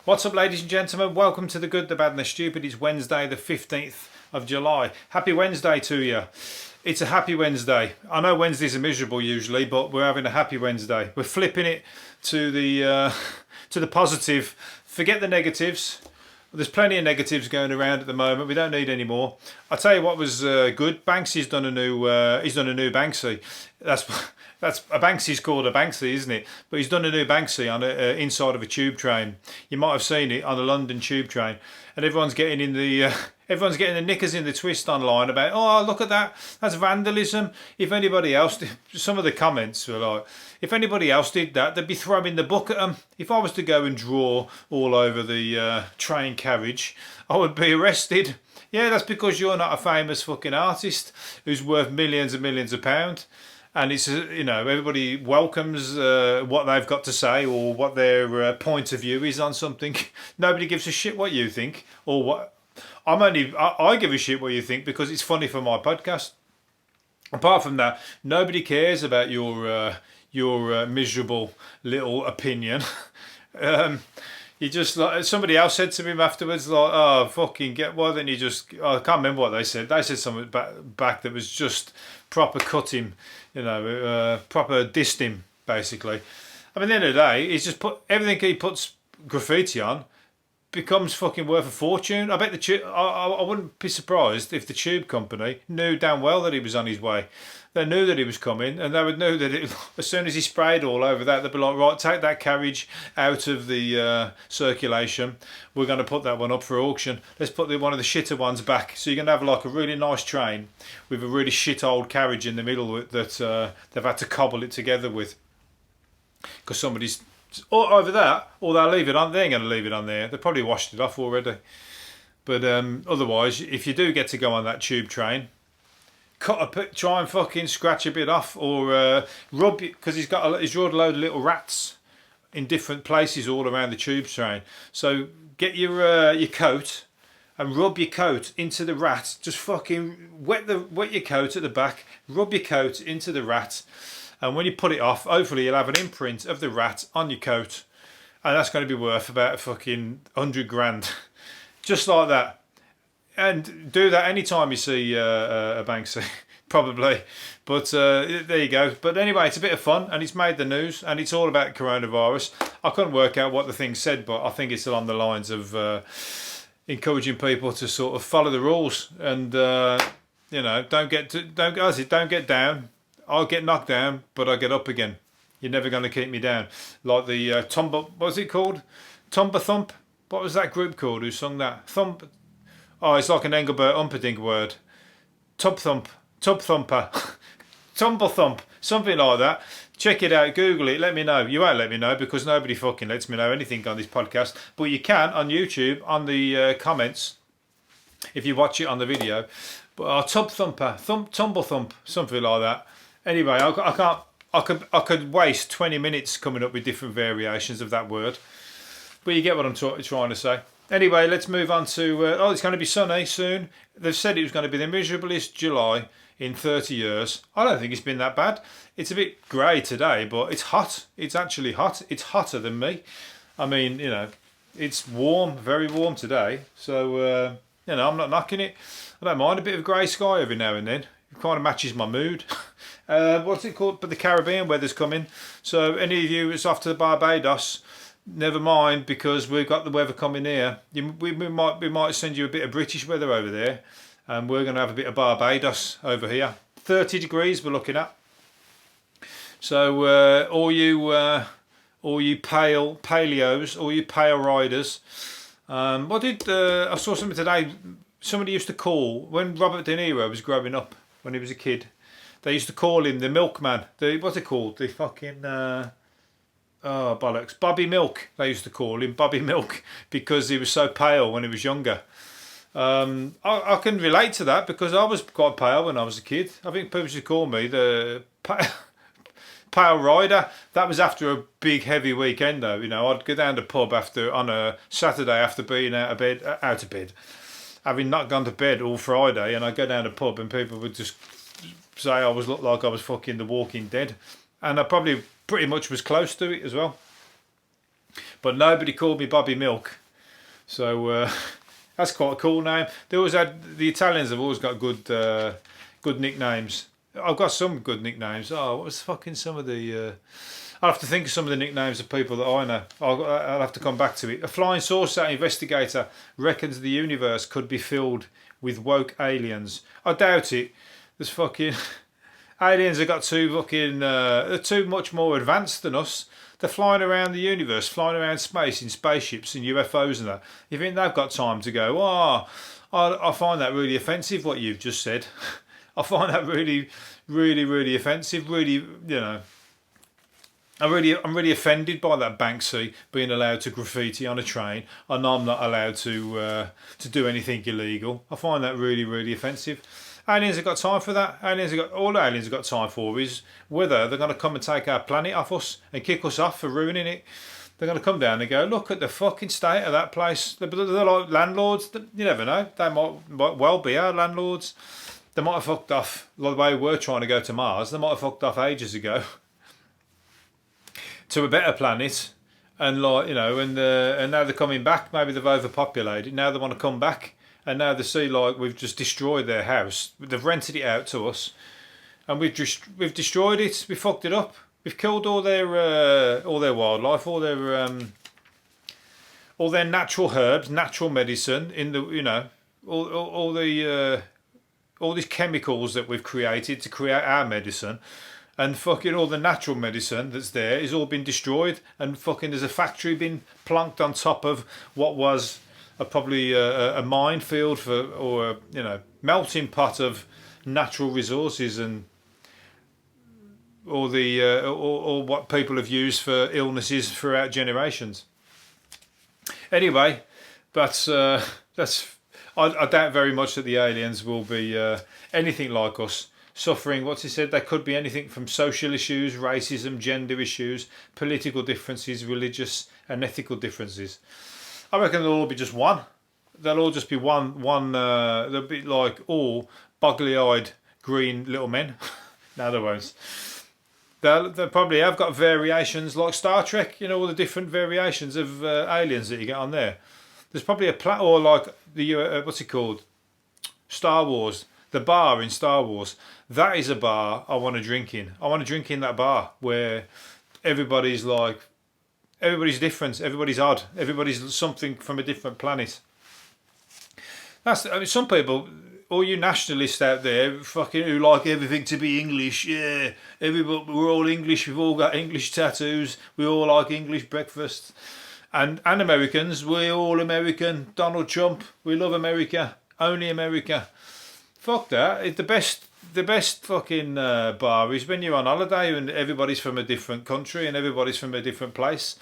What's up, ladies and gentlemen? Welcome to The Good, The Bad and The Stupid. It's Wednesday the 15th of July. Happy Wednesday to you. It's a happy Wednesday. I know Wednesdays are miserable usually, but we're having a happy Wednesday. We're flipping it to the positive. Forget the negatives. There's plenty of negatives going around at the moment. We don't need any more. I'll tell you what was good. Banksy's done a new. He's done a new Banksy. That's a Banksy's called a Banksy, isn't it? But he's done a new Banksy on inside of a tube train. You might have seen it on a London tube train, and everyone's getting in the everyone's getting the knickers in the twist online about. Oh, look at that! That's vandalism. If anybody else, some of the comments were like, if anybody else did that, they'd be throwing the book at them. If I was to go and draw all over the train carriage, I would be arrested. Yeah, that's because you're not a famous fucking artist who's worth millions and millions of pounds. And it's, everybody welcomes what they've got to say or what their point of view is on something. Nobody gives a shit what you think or what. I give a shit what you think because it's funny for my podcast. Apart from that, nobody cares about your miserable little opinion. You just, like somebody else said to him afterwards, like, oh, fucking get, why don't you just, I can't remember what they said. They said something back that was just proper cut him, proper dissed him, basically. I mean, at the end of the day, he's just put, everything he puts graffiti on becomes fucking worth a fortune. I bet the tube, I wouldn't be surprised if the tube company knew damn well that he was on his way. They knew that he was coming, and they would know that as soon as he sprayed all over that, they'd be like, right, take that carriage out of the circulation. We're going to put that one up for auction. Let's put one of the shitter ones back. So you're going to have like a really nice train with a really shit old carriage in the middle that they've had to cobble it together with. Because somebody's... Or either that, or they'll leave it on. They ain't going to leave it on there. They probably washed it off already. But otherwise, if you do get to go on that tube train, try and fucking scratch a bit off, or rub, because he's drawn a load of little rats in different places all around the tube train. So get your coat and rub your coat into the rat. Just fucking wet your coat at the back, rub your coat into the rat, and when you put it off, hopefully you'll have an imprint of the rat on your coat, and that's going to be worth about fucking 100 grand, just like that. And do that anytime you see a Banksy, probably. But there you go. But anyway, it's a bit of fun, and it's made the news, and it's all about coronavirus. I couldn't work out what the thing said, but I think it's along the lines of encouraging people to sort of follow the rules, and don't get down. I'll get knocked down, but I get up again. You're never going to keep me down. Like the what was it called? Tumba Thump. What was that group called? Who sung that? Thump. Oh, it's like an Engelbert Humperdinck word. Tub thumper, tumble thump, something like that. Check it out, Google it, let me know. You won't let me know because nobody fucking lets me know anything on this podcast. But you can on YouTube, on the comments, if you watch it on the video. But tub thumper, tumble thump, something like that. Anyway, I could waste 20 minutes coming up with different variations of that word. But you get what I'm trying to say. Anyway, let's move on to... it's going to be sunny soon. They've said it was going to be the miserablest July in 30 years. I don't think it's been that bad. It's a bit grey today, but it's hot. It's actually hot. It's hotter than me. I mean, it's warm, very warm today. So, I'm not knocking it. I don't mind a bit of grey sky every now and then. It kind of matches my mood. What's it called? But the Caribbean weather's coming. So any of you that's off to Barbados... Never mind, because we've got the weather coming here. We might send you a bit of British weather over there, and we're going to have a bit of Barbados over here. 30 degrees we're looking at. So all you paleos, all you pale riders. I saw something today. Somebody used to call when Robert De Niro was growing up when he was a kid. They used to call him the milkman. What's it called? The fucking. Oh, bollocks. Bobby Milk, they used to call him, Bobby Milk, because he was so pale when he was younger. I can relate to that because I was quite pale when I was a kid. I think people used to call me the pale rider. That was after a big, heavy weekend, though. I'd go down to the pub on a Saturday after being out of bed, having not gone to bed all Friday, and I'd go down to the pub and people would just say I looked like I was fucking The Walking Dead. And I probably pretty much was close to it as well. But nobody called me Bobby Milk. So that's quite a cool name. They always had, the Italians have always got good good nicknames. I've got some good nicknames. Oh, what was fucking some of the... I'll have to think of some of the nicknames of people that I know. I'll have to come back to it. A flying saucer investigator reckons the universe could be filled with woke aliens. I doubt it. There's fucking... aliens have got too fucking... they're too much more advanced than us. They're flying around the universe, flying around space in spaceships and UFOs and that. You think they've got time to go, oh, I find that really offensive, what you've just said. I find that really, really, really offensive. Really, you know... I'm really offended by that Banksy being allowed to graffiti on a train, and I'm not allowed to do anything illegal. I find that really, really offensive. Aliens have got time for that. All aliens have got time for is whether they're going to come and take our planet off us and kick us off for ruining it. They're going to come down and go, look at the fucking state of that place. They're like landlords. You never know. They might well be our landlords. They might have fucked off like the way we're trying to go to Mars. They might have fucked off ages ago. To a better planet, and like, you know, and now they're coming back. Maybe they've overpopulated. Now they want to come back, and now they see like we've just destroyed their house. They've rented it out to us, and we've destroyed it. We fucked it up. We've killed all their wildlife, all their natural herbs, natural medicine. In the, you know, all these chemicals that we've created to create our medicine. And fucking all the natural medicine that's there is all been destroyed, and fucking there's a factory been plonked on top of what was probably a minefield or you know, melting pot of natural resources and all the all what people have used for illnesses throughout generations. Anyway, that's I doubt very much that the aliens will be anything like us. Suffering, what's he said, there could be anything from social issues, racism, gender issues, political differences, religious and ethical differences. I reckon they'll all be just one. They'll all just be one. They'll be like all boggly-eyed green little men. No, they won't. They'll probably have got variations like Star Trek. You know, all the different variations of aliens that you get on there. There's probably a or like the what's it called? Star Wars. The bar in Star Wars, that is a bar I want to drink in. I want to drink in that bar where everybody's different, everybody's odd, everybody's something from a different planet. Some people, all you nationalists out there, fucking who like everything to be English, yeah, we're all English, we've all got English tattoos, we all like English breakfast. And Americans, we're all American. Donald Trump, we love America, only America. Fuck that. The best fucking bar is when you're on holiday and everybody's from a different country and everybody's from a different place.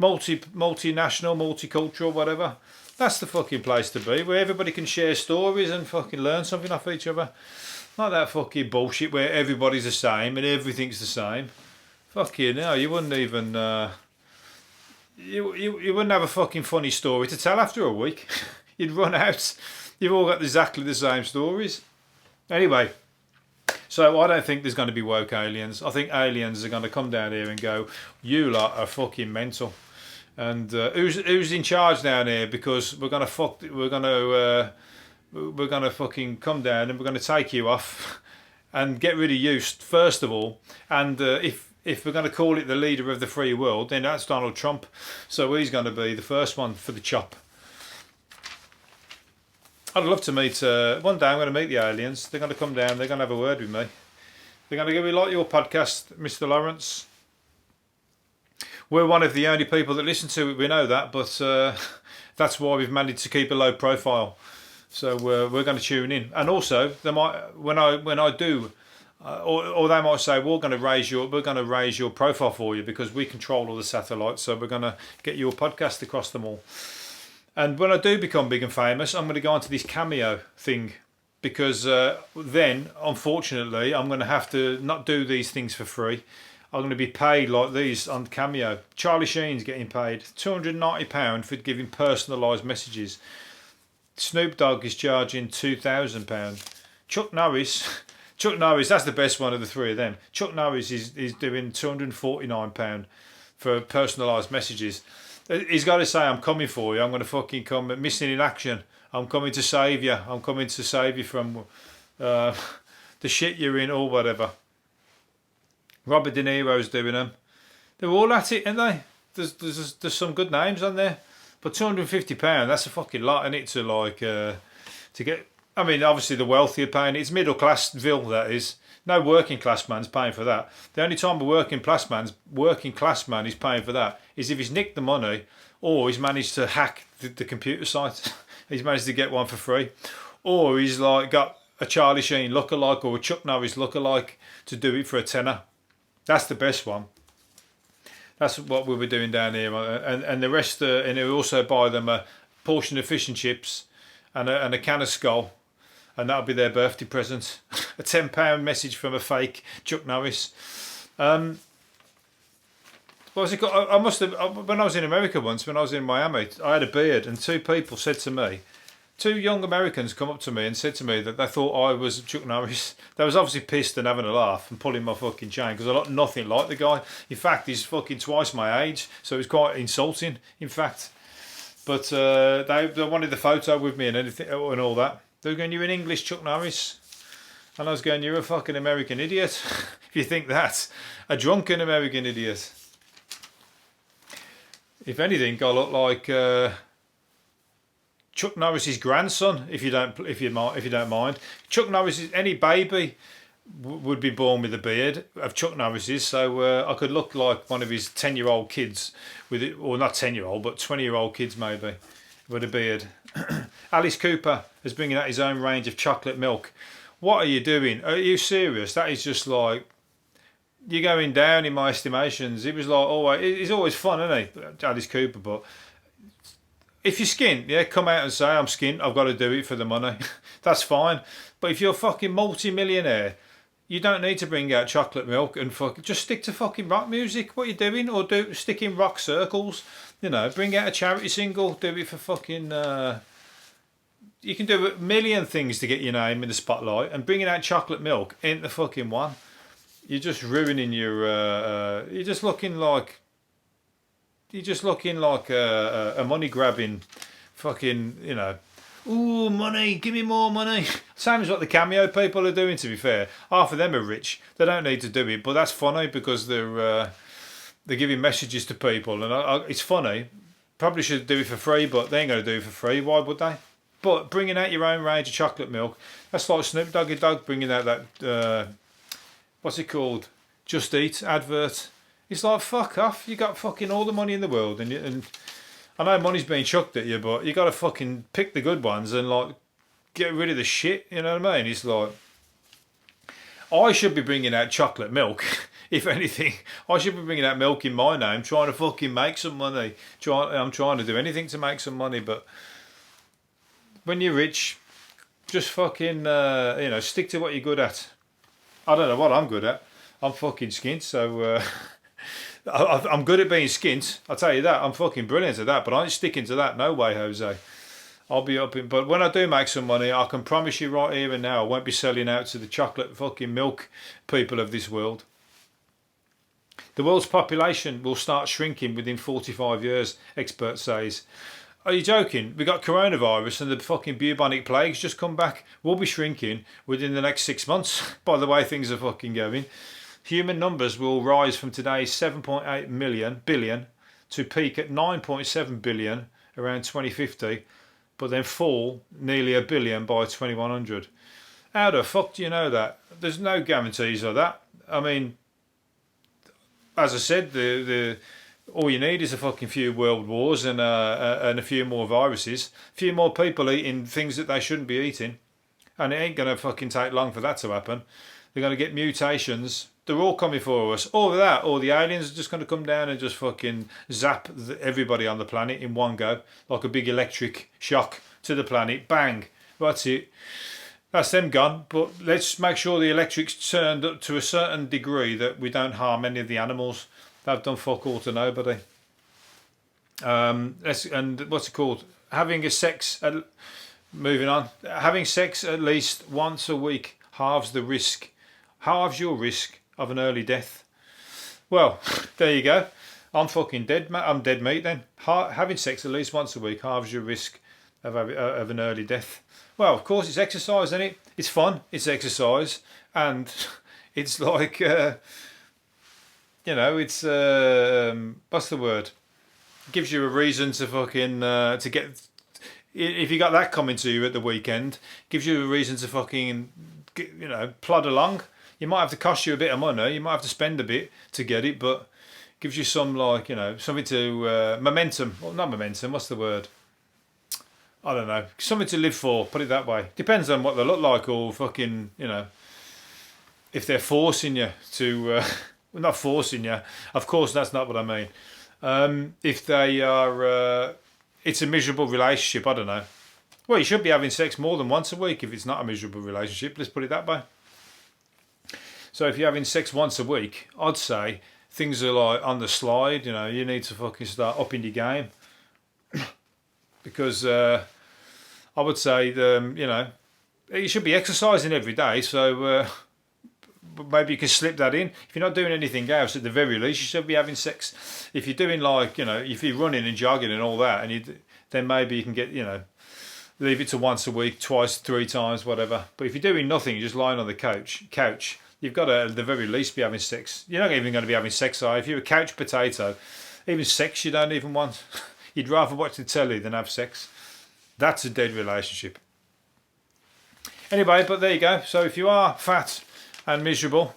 Multinational, multicultural, whatever. That's the fucking place to be, where everybody can share stories and fucking learn something off each other. Not that fucking bullshit where everybody's the same and everything's the same. Fucking hell, you wouldn't even... you wouldn't have a fucking funny story to tell after a week. You'd run out. You've all got exactly the same stories. Anyway, so I don't think there's going to be woke aliens. I think aliens are going to come down here and go, you lot are fucking mental. And who's in charge down here? Because we're going to fucking come down and we're going to take you off and get rid of you first of all. And if we're going to call it the leader of the free world, then that's Donald Trump. So he's going to be the first one for the chop. I'd love to meet, one day I'm going to meet the aliens. They're going to come down, they're going to have a word with me. They're going to go, we like your podcast, Mr. Lawrence. We're one of the only people that listen to it, we know that, but that's why we've managed to keep a low profile. So we're going to tune in. And also, they might, when I do, or they might say, we're going to raise your profile for you because we control all the satellites, so we're going to get your podcast across them all. And when I do become big and famous, I'm going to go onto this Cameo thing because then, unfortunately, I'm going to have to not do these things for free. I'm going to be paid like these on Cameo. Charlie Sheen's getting paid £290 for giving personalised messages. Snoop Dogg is charging £2,000. Chuck Norris, that's the best one of the three of them. Chuck Norris is doing £249 for personalised messages. He's got to say, I'm coming for you. I'm going to fucking come. Missing in action. I'm coming to save you. I'm coming to save you from the shit you're in or whatever. Robert De Niro's doing them. They're all at it, aren't they? There's some good names on there. But £250, that's a fucking lot, isn't it? To like to get. I mean, obviously the wealthy are paying. It's middle classville, that is. No working class man's paying for that. The only time a working class man is paying for that is if he's nicked the money or he's managed to hack the computer site. He's managed to get one for free, or he's like got a Charlie Sheen lookalike or a Chuck Norris lookalike to do it for a tenner. That's the best one. That's what we'll be doing down here, and the rest. And he'll also buy them a portion of fish and chips and a can of Skull. And that'll be their birthday present. A £10 message from a fake Chuck Norris. What was it called? I must have. When I was in America once, when I was in Miami, I had a beard, and two people said to me, two young Americans come up to me and said to me that they thought I was Chuck Norris. They was obviously pissed and having a laugh and pulling my fucking chain because I look nothing like the guy. In fact, he's fucking twice my age, so it's quite insulting. In fact, but they wanted the photo with me and anything and all that. They were going, "You're an English Chuck Norris." And I was going, "You're a fucking American idiot." If you think that. A drunken American idiot. If anything, I look like Chuck Norris's grandson, if you don't mind. Chuck Norris, any baby would be born with a beard of Chuck Norris's, so I could look like one of his 10-year-old kids with it, or not 10-year-old, but 20-year-old kids maybe with a beard. Alice Cooper is bringing out his own range of chocolate milk. What are you doing? Are you serious? That is just like, you're going down in my estimations. It was like, oh, he's always fun, isn't he, Alice Cooper? But if you're skint, yeah, come out and say, I'm skint, I've got to do it for the money. That's fine. But if you're a fucking multi-millionaire, you don't need to bring out chocolate milk and just stick to fucking rock music. What are you doing? Or stick in rock circles. You know, bring out a charity single, do it for fucking... you can do a million things to get your name in the spotlight, and bringing out chocolate milk ain't the fucking one. You're just ruining your... you're just looking like a money-grabbing fucking, you know... Ooh, money, give me more money. Same as what the Cameo people are doing, to be fair. Half of them are rich. They don't need to do it, but that's funny because they're giving messages to people, and it's funny. Probably should do it for free, but they ain't going to do it for free. Why would they? But bringing out your own range of chocolate milk, that's like Snoop Doggy Dogg bringing out that, what's it called? Just Eat advert. It's like, fuck off. You got fucking all the money in the world, and I know money's being chucked at you, but you got to fucking pick the good ones and like get rid of the shit. You know what I mean? It's like, I should be bringing out chocolate milk. If anything, I should be bringing out milk in my name, trying to fucking make some money. I'm trying to do anything to make some money, but when you're rich, just fucking stick to what you're good at. I don't know what I'm good at. I'm fucking skint, so. I'm good at being skint, I'll tell you that. I'm fucking brilliant at that, but I ain't sticking to that. No way, Jose. I'll be up in... But when I do make some money, I can promise you right here and now, I won't be selling out to the chocolate fucking milk people of this world. The world's population will start shrinking within 45 years, expert says. Are you joking? We got coronavirus and the fucking bubonic plague's just come back. We'll be shrinking within the next 6 months, by the way things are fucking going. Human numbers will rise from today's 7.8 billion to peak at 9.7 billion around 2050, but then fall nearly a billion by 2100. How the fuck do you know that? There's no guarantees of that. I mean, as I said, the all you need is a fucking few world wars and a few more viruses, a few more people eating things that they shouldn't be eating, and it ain't gonna fucking take long for that to happen. They're gonna get mutations. They're all coming for us. All of that, or the aliens are just going to come down and just fucking zap everybody on the planet in one go, like a big electric shock to the planet. Bang. That's it. That's them gone. But let's make sure the electric's turned up to a certain degree that we don't harm any of the animals. They've done fuck all to nobody. And what's it called? Having sex at least once a week halves the risk. Halves your risk of an early death. Well, there you go. I'm fucking dead, mate. I'm dead meat then. Having sex at least once a week halves your risk of an early death. Well, of course, it's exercise, isn't it? It's fun. It's exercise, and it's like it's what's the word? It gives you a reason to fucking to get. If you got that coming to you at the weekend, gives you a reason to fucking plod along. You might have to cost you a bit of money. You might have to spend a bit to get it, but gives you some something to momentum. Well, not momentum. What's the word? I don't know. Something to live for. Put it that way. Depends on what they look like, or fucking if they're forcing you to. Well, not forcing you. Of course, that's not what I mean. If they are, it's a miserable relationship. I don't know. Well, you should be having sex more than once a week if it's not a miserable relationship. Let's put it that way. So if you're having sex once a week, I'd say things are like on the slide. You need to fucking start upping your game because I would say you should be exercising every day. So maybe you can slip that in. If you're not doing anything else, at the very least, you should be having sex. If you're doing if you're running and jogging and all that, then maybe you can get leave it to once a week, twice, 3 times, whatever. But if you're doing nothing, you're just lying on the couch. You've got to, at the very least, be having sex. You're not even going to be having sex, are you? If you're a couch potato, even sex you don't even want. You'd rather watch the telly than have sex. That's a dead relationship. Anyway, but there you go. So if you are fat and miserable,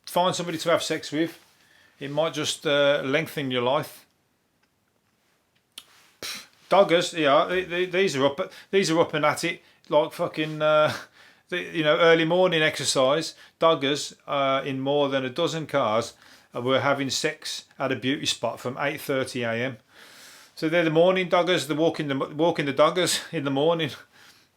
find somebody to have sex with. It might just lengthen your life. Doggers, these are up and at it, like fucking... early morning exercise. Doggers in more than a dozen cars were having sex at a beauty spot from 8:30 a.m. So they're the morning doggers. They're walking the doggers in the morning.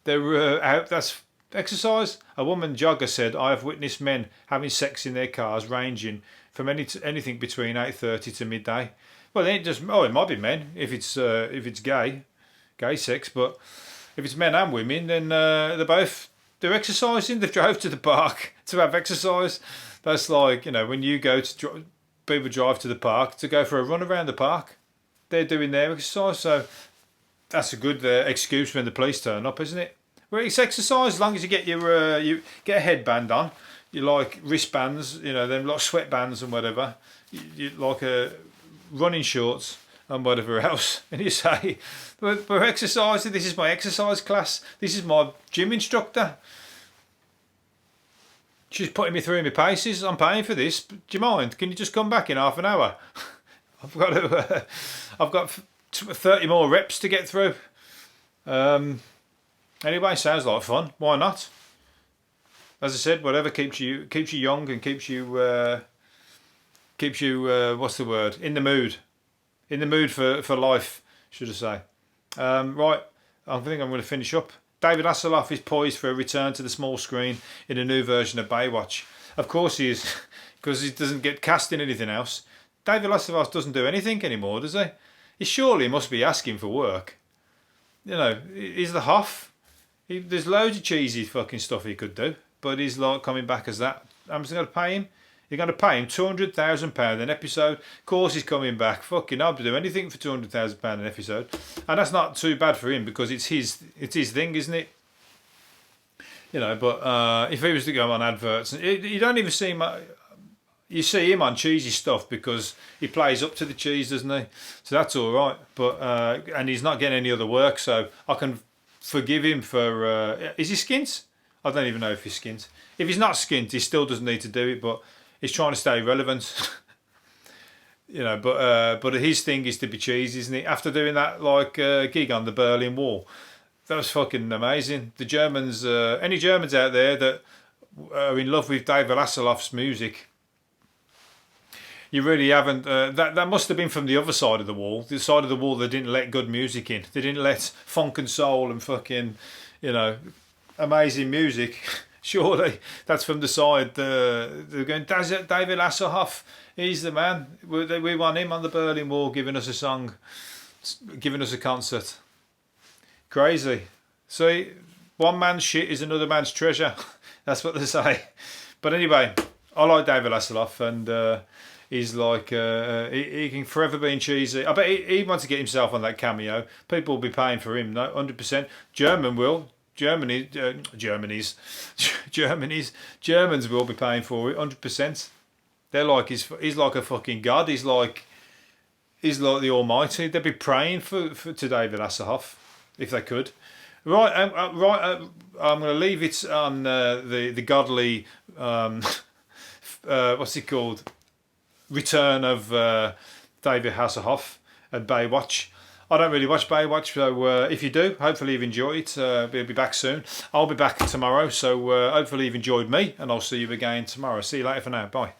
They're out. That's exercise. A woman jogger said, "I have witnessed men having sex in their cars, ranging from anything between 8:30 to midday." Well, it might be men if it's gay sex, but if it's men and women, then they're exercising. They've drove to the park to have exercise. That's like, when you go to people drive to the park to go for a run around the park. They're doing their exercise. So that's a good excuse when the police turn up, isn't it? Well, it's exercise as long as you get you get a headband on. You like wristbands, them like sweatbands and whatever. You like running shorts and whatever else. And you say, we're exercising. This is my exercise class. This is my gym instructor. She's putting me through my paces. I'm paying for this. Do you mind? Can you just come back in half an hour? I've got 30 more reps to get through. Anyway, sounds like fun. Why not? As I said, whatever keeps you young and keeps you what's the word? In the mood. In the mood for life, should I say. Right, I think I'm going to finish up. David Hasselhoff is poised for a return to the small screen in a new version of Baywatch. Of course he is, because he doesn't get cast in anything else. David Hasselhoff doesn't do anything anymore, does he? He surely must be asking for work. He's the Hoff. There's loads of cheesy fucking stuff he could do, but he's like coming back as that. I'm just going to pay him. You're going to pay him £200,000 an episode. Of course he's coming back. Fucking I'll do anything for £200,000 an episode. And that's not too bad for him because it's his thing, isn't it? But if he was to go on adverts, you don't even see him. You see him on cheesy stuff because he plays up to the cheese, doesn't he? So that's all right. But and he's not getting any other work, so I can forgive him for. Is he skint? I don't even know if he's skint. If he's not skint, he still doesn't need to do it, but he's trying to stay relevant. But his thing is to be cheesy, isn't he? After doing that gig on the Berlin Wall, that was fucking amazing. The Germans, any Germans out there that are in love with David Hasselhoff's music, you really haven't. That must have been from the other side of the wall. The side of the wall that didn't let good music in. They didn't let funk and soul and fucking, amazing music. Surely that's from the side. They're going, David Hasselhoff, he's the man. We want him on the Berlin Wall giving us a song, giving us a concert. Crazy. See, one man's shit is another man's treasure. That's what they say. But anyway, I like David Hasselhoff, and is like he can forever be cheesy. I bet he wants to get himself on that cameo. People will be paying for him. No, 100%. German will. Germans will be paying for it. 100%. They're like he's like a fucking god. He's like the Almighty. They'd be praying for to David Hasselhoff if they could. Right, I'm going to leave it on the godly. What's it called? Return of David Hasselhoff at Baywatch. I don't really watch Baywatch, so if you do, hopefully you've enjoyed it. We'll be back soon. I'll be back tomorrow, so hopefully you've enjoyed me, and I'll see you again tomorrow. See you later for now. Bye.